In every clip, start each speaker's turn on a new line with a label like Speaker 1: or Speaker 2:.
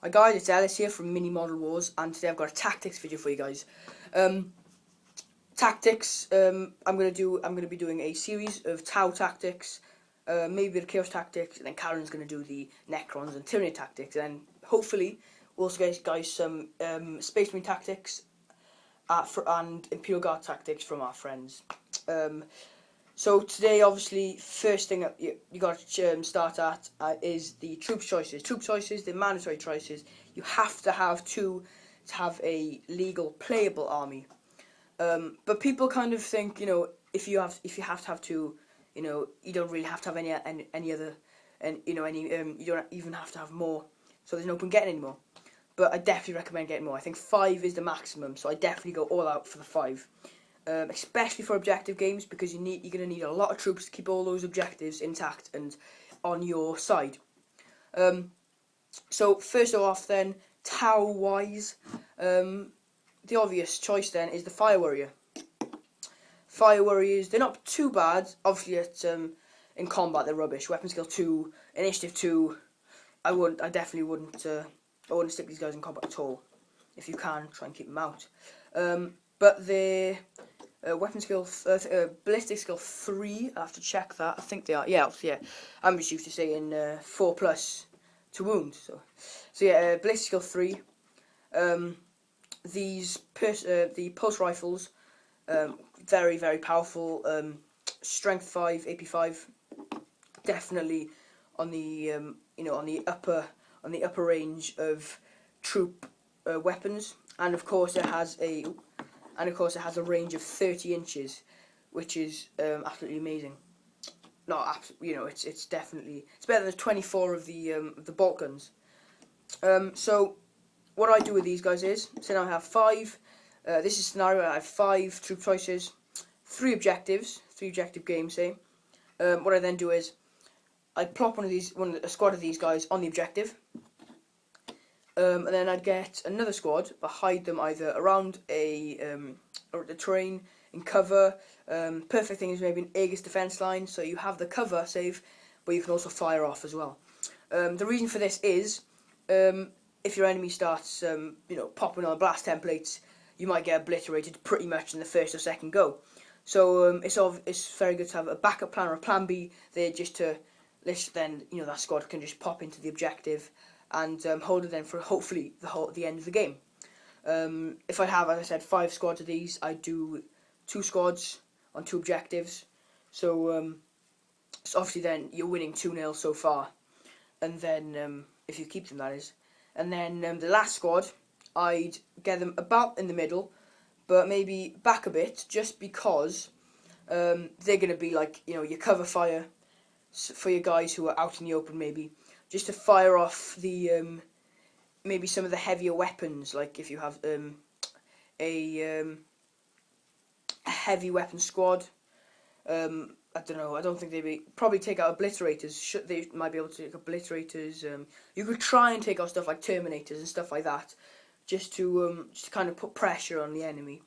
Speaker 1: Hi guys, it's Ellis here from Mini Model Wars, and today I've got a tactics video for you guys. Tactics. I'm gonna be doing a series of Tau tactics, maybe the Chaos tactics, and then Karen's gonna do the Necrons and Tyranid tactics, and hopefully we'll also get guys some Space Marine tactics, and Imperial Guard tactics from our friends. So today, obviously, first thing you got to start at is the troops choices. Troop choices, the mandatory choices. You have to have two to have a legal playable army. But people kind of think, if you have to have two, you don't really have to have any other, and you don't even have to have more. So there's no point getting any more. But I definitely recommend getting more. I think 5 is the maximum, so I definitely go all out for the 5. Especially for objective games, because you're going to need a lot of troops to keep all those objectives intact and on your side. So first off then, Tau wise, the obvious choice then is the Fire Warrior. Fire Warriors, they're not too bad. Obviously in combat they're rubbish. Weapon skill 2, initiative 2. I definitely wouldn't stick these guys in combat at all. If you can, try and keep them out. But the weapon skill, ballistic skill 3. I have to check that. I think they are. Yeah. I'm just used to saying 4+ to wound. So yeah, ballistic skill 3. The pulse rifles, very very powerful. Strength 5, AP 5. Definitely on the on the upper range of troop weapons, and of course it has a range of 30 inches, which is absolutely amazing. It's definitely better than 24 of the bolt guns. So what I do with these guys is, so now I have 5. This is scenario. I have 5 troop choices, 3 objectives, 3 objective games. Say, what I then do is I plop a squad of these guys on the objective. And then I'd get another squad, but hide them either around or the terrain, in cover. Perfect thing is maybe an Aegis defense line, so you have the cover save, but you can also fire off as well. The reason for this is, if your enemy starts, popping on blast templates, you might get obliterated pretty much in the first or second go. So it's very good to have a backup plan or a plan B there, just to then that squad can just pop into the objective and hold it then for hopefully the end of the game. If I have, as I said, 5 squads of these, I do 2 squads on 2 objectives. So obviously then you're winning 2-0 so far, and then if you keep them, that is. And then the last squad, I'd get them about in the middle, but maybe back a bit, just because they're going to be like your cover fire for your guys who are out in the open, maybe just to fire off the maybe some of the heavier weapons, like if you have a heavy weapon squad. I don't know. I don't think probably take out obliterators. They might be able to take obliterators. You could try and take out stuff like terminators and stuff like that, just to kind of put pressure on the enemy.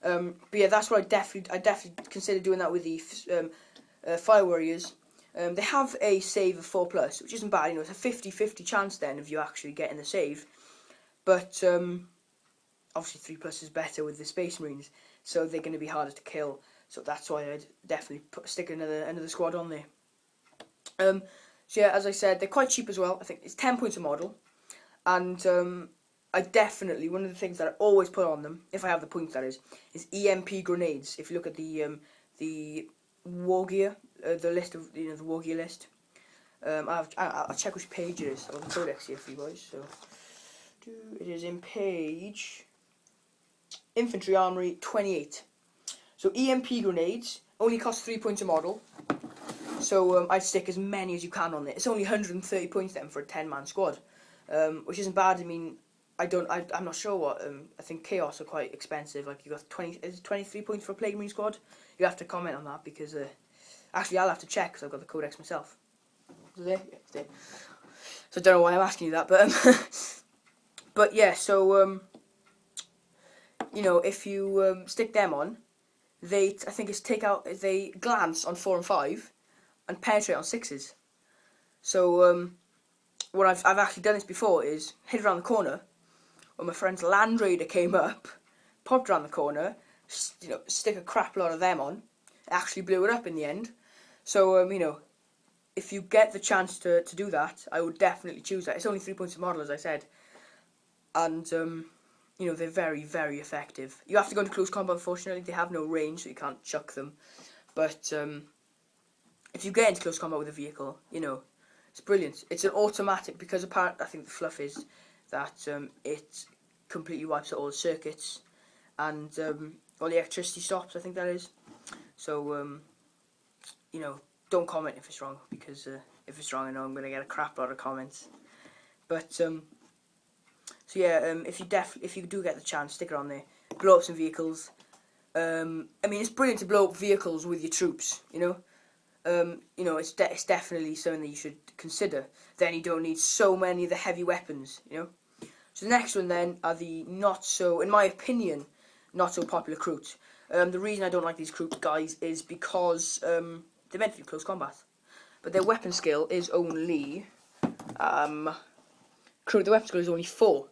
Speaker 1: But yeah, that's what I definitely consider doing that with the Fire Warriors. They have a save of 4+, which isn't bad. It's a 50-50 chance then of you actually getting the save. But obviously 3+ is better with the Space Marines, so they're going to be harder to kill. So that's why I'd definitely stick another squad on there. So yeah, as I said, they're quite cheap as well. I think it's 10 points a model, and I definitely, one of the things that I always put on them, if I have the points, that is EMP grenades. If you look at the war gear, the list of the war gear list, I'll check which page it is. I've got the codex here for you guys. So it is in page Infantry Armory 28. So EMP grenades only cost 3 points a model. So I'd stick as many as you can on it. It's only 130 points then for a 10-man squad, which isn't bad. I mean, I'm not sure what. I think Chaos are quite expensive. Like you got 23 points for a Plague Marine squad. You have to comment on that, because actually I'll have to check because I've got the codex myself. Is it there? So I don't know why I'm asking you that, but yeah. So if you stick them on, they glance on 4 and 5, and penetrate on 6s. So what I've actually done this before is hit around the corner when my friend's Land Raider came up, popped around the corner, stick a crap lot of them on, actually blew it up in the end. So if you get the chance to do that, I would definitely choose that. It's only 3 points a model, as I said, and they're very, very effective. You have to go into close combat. Unfortunately, they have no range, so you can't chuck them. But if you get into close combat with a vehicle, it's brilliant. It's an automatic, because apparently I think the fluff is that it completely wipes out all the circuits and all the electricity stops. I think that is. So don't comment if it's wrong, because if it's wrong, I know I'm going to get a crap lot of comments. But so yeah, if you do get the chance, stick it on there. Blow up some vehicles. It's brilliant to blow up vehicles with your troops. It's definitely something that you should consider. Then you don't need so many of the heavy weapons. So the next one then are the not so, in my opinion, not so popular Kroot. The reason I don't like these Kroot guys is because they're meant to be close combat, but their weapon skill is only Kroot. The weapon skill is only 4,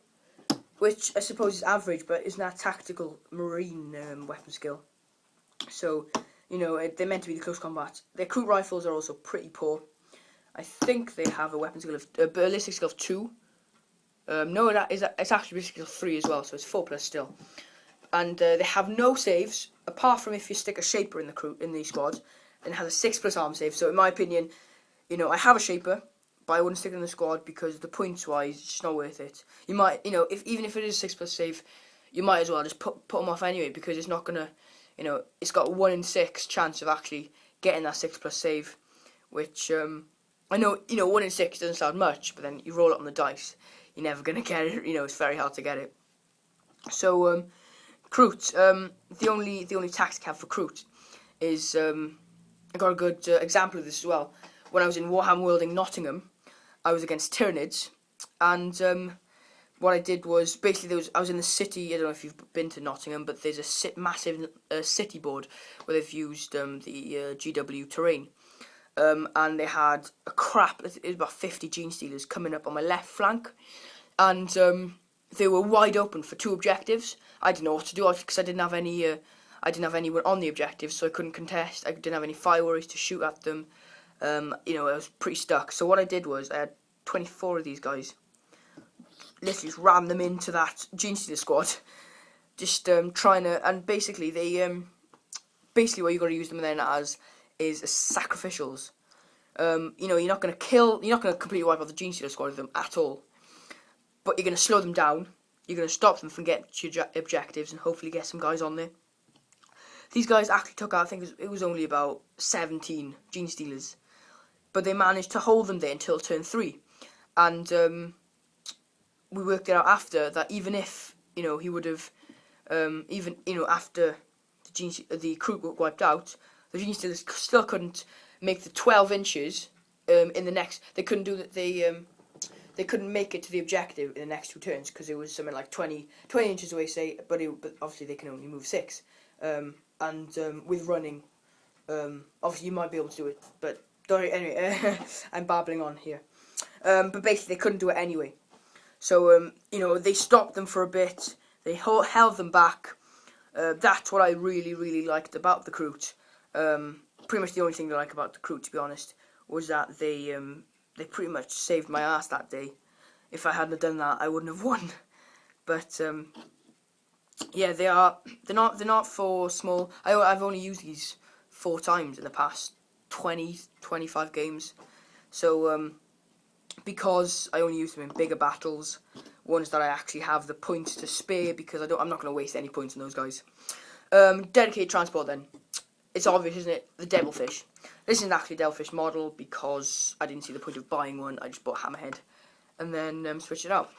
Speaker 1: which I suppose is average, but isn't that tactical marine weapon skill? So they're meant to be the close combat. Their Kroot rifles are also pretty poor. I think they have a weapon skill of a ballistic skill of 2. No, it's actually ballistic skill 3 as well, so it's 4+ still. And they have no saves apart from if you stick a Shaper in the squad, and it has a 6+ arm save. So in my opinion, I have a Shaper, but I wouldn't stick it in the squad because the points wise, it's just not worth it. You might, even if it is a 6+ save, you might as well just put them off anyway, because it's not gonna, it's got 1 in 6 chance of actually getting that 6+ save, which I know 1 in 6 doesn't sound much, but then you roll it on the dice, you're never gonna get it. It's very hard to get it. So Kroot, the only tactic I have for Kroot is I got a good example of this as well. When I was in Warhammer Worlding Nottingham, I was against Tyranids, and what I did was basically I was in the city. I don't know if you've been to Nottingham, but there's a massive city board where they've used the GW terrain, and they had a crap. It was about 50 Genestealers coming up on my left flank, and they were wide open for 2 objectives. I didn't know what to do because I didn't have anyone on the objectives, so I couldn't contest. I didn't have any fire warriors to shoot at them. I was pretty stuck. So what I did was I had 24 of these guys. Literally just ram them into that Genestealer squad. Just trying to, and basically basically what you got to use them then as is sacrificials. You're not going to completely wipe out the Genestealer squad with them at all. But you're going to slow them down. You're going to stop them from getting to your objectives and hopefully get some guys on there. These guys actually took out, I think it was only about 17 Genestealers. But they managed to hold them there until turn 3. And we worked it out after that even if, he would have, after the Kroot got wiped out, the Genestealers still couldn't make the 12 inches in the next, they couldn't do that, they couldn't make it to the objective in the next 2 turns because it was something like 20 inches away, say, but obviously they can only move 6. With running, obviously you might be able to do it, but anyway, I'm babbling on here. But basically they couldn't do it anyway. So, they stopped them for a bit, they held them back. That's what I really, really liked about the Kroot. Pretty much the only thing I like about the Kroot, to be honest, was that they pretty much saved my ass that day. If I hadn't done that, I wouldn't have won. But yeah, they're not for small. I've only used these 4 times in the past 25 games. So because I only use them in bigger battles, ones that I actually have the points to spare, because I'm not going to waste any points on those guys. Dedicated transport then. It's obvious, isn't it? The Devilfish. This isn't actually a Devilfish model because I didn't see the point of buying one. I just bought Hammerhead and then switched it out.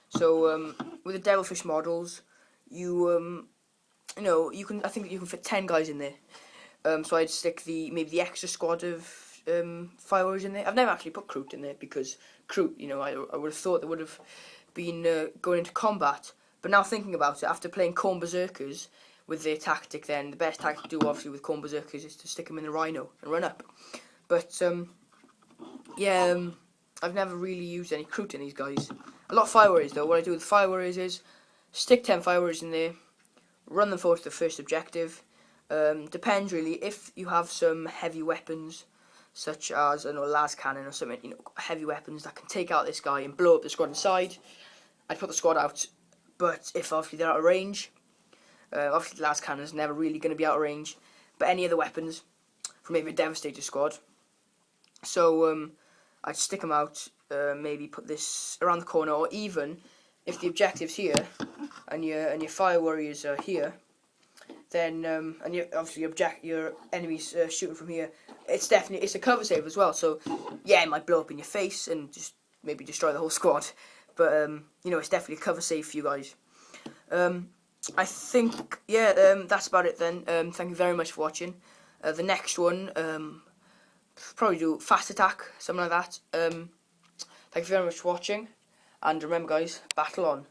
Speaker 1: So with the Devilfish models, you can, I think you can fit 10 guys in there. So I'd stick maybe the extra squad of fire warriors in there. I've never actually put Kroot in there because Kroot, I would have thought they would have been going into combat. But now thinking about it, after playing Khorne Berserkers with their tactic, then the best tactic to do obviously with Khorne Berserkers is to stick them in the Rhino and run up. But yeah, I've never really used any Kroot in these guys. A lot of Fire Warriors though. What I do with Fire Warriors is stick 10 Fire Warriors in there, run them forward to the first objective. Depends really. If you have some heavy weapons, such as I don't know, las cannon or something, you know, heavy weapons that can take out this guy and blow up the squad inside, I'd put the squad out. But if obviously they're out of range, obviously the las cannon is never really going to be out of range. But any other weapons from maybe a Devastator squad, so I'd stick them out. Maybe put this around the corner, or even if the objective's here and your Fire Warriors are here, then and obviously your enemy's shooting from here, it's a cover save as well. So yeah, it might blow up in your face and just maybe destroy the whole squad, but you know, it's definitely a cover save for you guys. I think that's about it then. Thank you very much for watching. The next one, probably do fast attack, something like that. Thank you very much for watching, and remember guys, battle on.